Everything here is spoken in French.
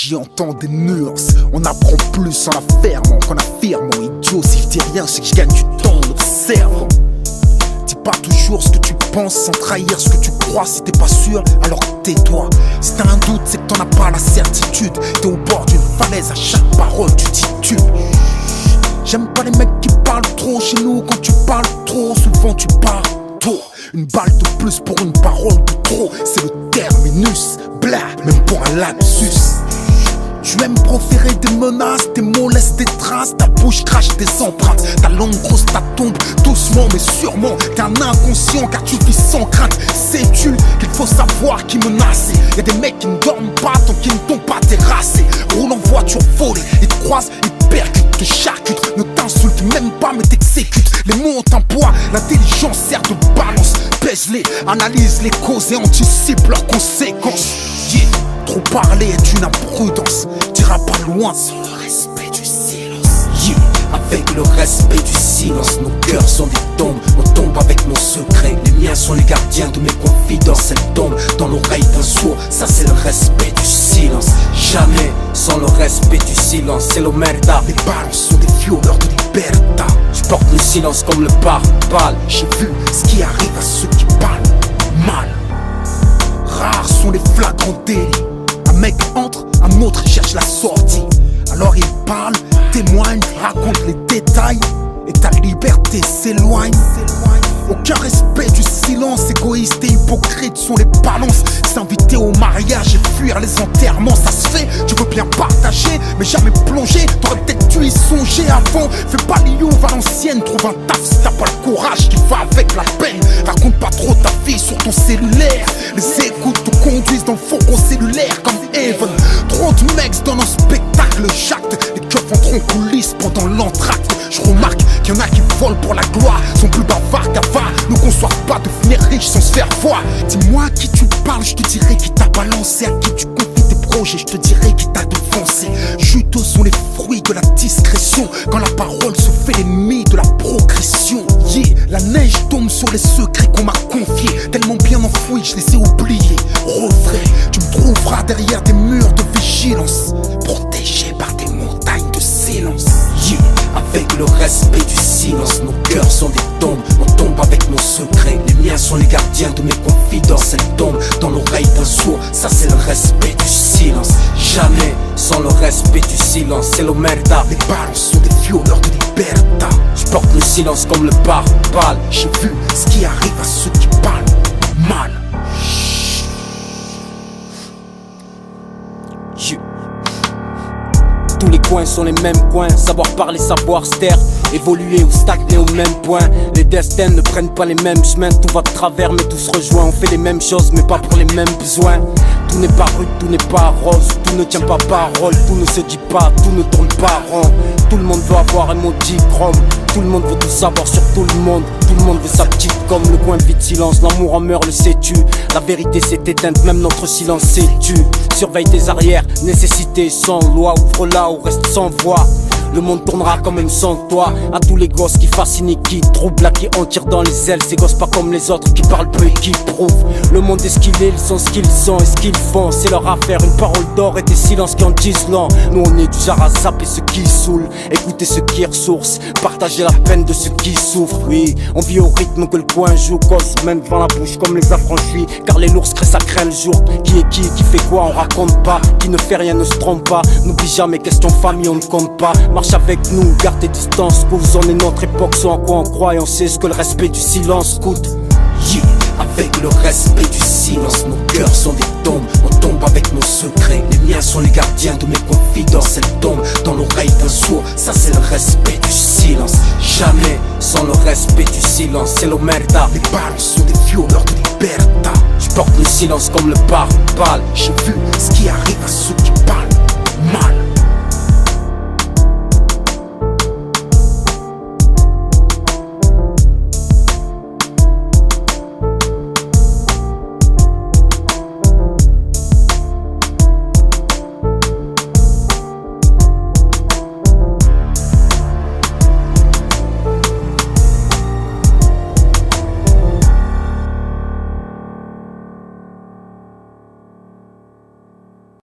J'y entends des nuances. On apprend plus en affermant qu'en affirmant. Idiot, si je dis rien, c'est que je gagne du temps en observant. Dis pas toujours ce que tu penses sans trahir ce que tu crois. Si t'es pas sûr, alors tais-toi. Si t'as un doute, c'est que t'en as pas la certitude. T'es au bord d'une falaise, à chaque parole tu titules. J'aime pas les mecs qui parlent trop. Chez nous, quand tu parles trop, souvent tu parles tôt. Une balle de plus pour une parole de trop. C'est le terminus, blah, même pour un lapsus. Tu aimes proférer des menaces, tes mots laissent des traces. Ta bouche crache des empreintes, ta langue grosse, ta tombe doucement mais sûrement. T'es un inconscient car tu vis sans crainte. Sais-tu qu'il faut savoir qui menacer? Y'a des mecs qui ne dorment pas tant qu'ils ne t'ont pas terrassé. Roule en voiture volée, ils te croisent, ils te percutent, te charcutent. Ne t'insultent même pas mais t'exécutent. Les mots ont un poids, l'intelligence sert de balance. Pèse-les, analyse les causes et anticipe leurs conséquences. Yeah. Trop parler est une imprudence. T'iras pas loin sans le respect du silence. Yeah. Avec le respect du silence, nos cœurs sont des tombes. On tombe avec nos secrets. Les miens sont les gardiens de mes confidences. Elles tombent dans l'oreille d'un sourd. Ça c'est le respect du silence. Jamais sans le respect du silence. C'est l'omerta. Les balances sont des violeurs de liberta. Je porte le silence comme le pare-balles. J'ai vu ce qui arrive à ceux qui parlent mal. Rares sont les flagrants délits. Un mec entre, un autre cherche la sortie. Alors il parle, témoigne, raconte les détails. Et ta liberté s'éloigne. Aucun respect du silence, égoïste et hypocrite sont les balances. S'inviter au mariage et fuir les enterrements, ça se fait. Tu veux bien partager, mais jamais plonger. T'aurais peut-être dû y songer avant. Fais pas l'IO, va à l'ancienne, trouve un taf si t'as pas le courage qui va avec la peine. Raconte pas trop ta vie sur ton cellulaire. Les écoutes te conduisent dans le fourgon cellulaire comme Evan. Trop de mecs dans un spectacle jacte. Les keufs entrent en coulisses pendant l'entracte. Je remarque qu'il y en a qui volent pour la gloire, sont plus bavards qu'avant. Ne conçoivent pas de devenir riche sans se faire voir. Dis-moi à qui tu parles, je te dirai qui t'a balancé. À qui tu confies tes projets, je te dirai qui t'a devancé. Juteux sont les fruits de la discrétion. Quand la parole se fait l'ennemi de la progression. Yeah, la neige tombe sur les secrets qu'on m'a confiés. Tellement bien enfouis, je les ai oubliés. Refrais, tu me trouveras derrière des murs de vigilance, protégé par des montagnes de silence. Yeah. Avec le respect du silence, nos cœurs sont des tombes. On tombe avec nos secrets. Les miens sont les gardiens de mes confidences. Elles tombent dans l'oreille d'un sourd. Ça c'est le respect du silence. Jamais sans le respect du silence. C'est l'omerta. Les balances sont des violeurs de liberta. Je porte le silence comme le pare-balles. J'ai vu ce qui arrive à ceux qui parlent mal. Tous les coins sont les mêmes coins. Savoir parler, savoir se taire. Évoluer ou stagner au même point. Les destins ne prennent pas les mêmes chemins. Tout va de travers mais tout se rejoint. On fait les mêmes choses mais pas pour les mêmes besoins. Tout n'est pas rude, tout n'est pas rose. Tout ne tient pas parole, tout ne se dit pas. Tout ne tourne pas rond. Tout le monde veut avoir un maudit chrome. Tout le monde veut tout savoir sur tout le monde. Tout le monde veut sa petite comme le coin vide silence. L'amour en meurt, le sais-tu. La vérité s'est éteinte, même notre silence s'est tu. Surveille tes arrières, nécessité sans loi. Ouvre là ou reste sans voix. Le monde tournera quand même sans toi. À tous les gosses qui fascinent et qui troublent, à qui on tire dans les ailes. Ces gosses pas comme les autres qui parlent peu et qui prouvent. Le monde est ce qu'il est, ils sont ce qu'ils sont et ce qu'ils font. C'est leur affaire, une parole d'or et des silences qui en disent long. Nous on est du genre à zapper ceux qui saoulent, écouter ceux qui ressourcent, partager la peine de ceux qui souffrent. Oui, on vit au rythme que le coin joue, cause même devant la bouche comme les affranchis. Car les lourds créent ça craint le jour. Qui est qui fait quoi, on raconte pas. Qui ne fait rien ne se trompe pas. N'oublie jamais, question famille on ne compte pas. Marche avec nous, garde tes distances. Cause on est notre époque, soit en quoi on croit. Et on sait ce que le respect du silence coûte. Yeah. Avec le respect du silence, nos cœurs sont des tombes. On tombe avec nos secrets. Les miens sont les gardiens de mes confidences. Elles tombent dans l'oreille d'un sourd. Ça c'est le respect du silence. Jamais sans le respect du silence. C'est l'omerta. Les balances sont des violeurs de liberta. Je porte le silence comme le pare-balles. J'ai vu ce qui arrive à ceux qui parlent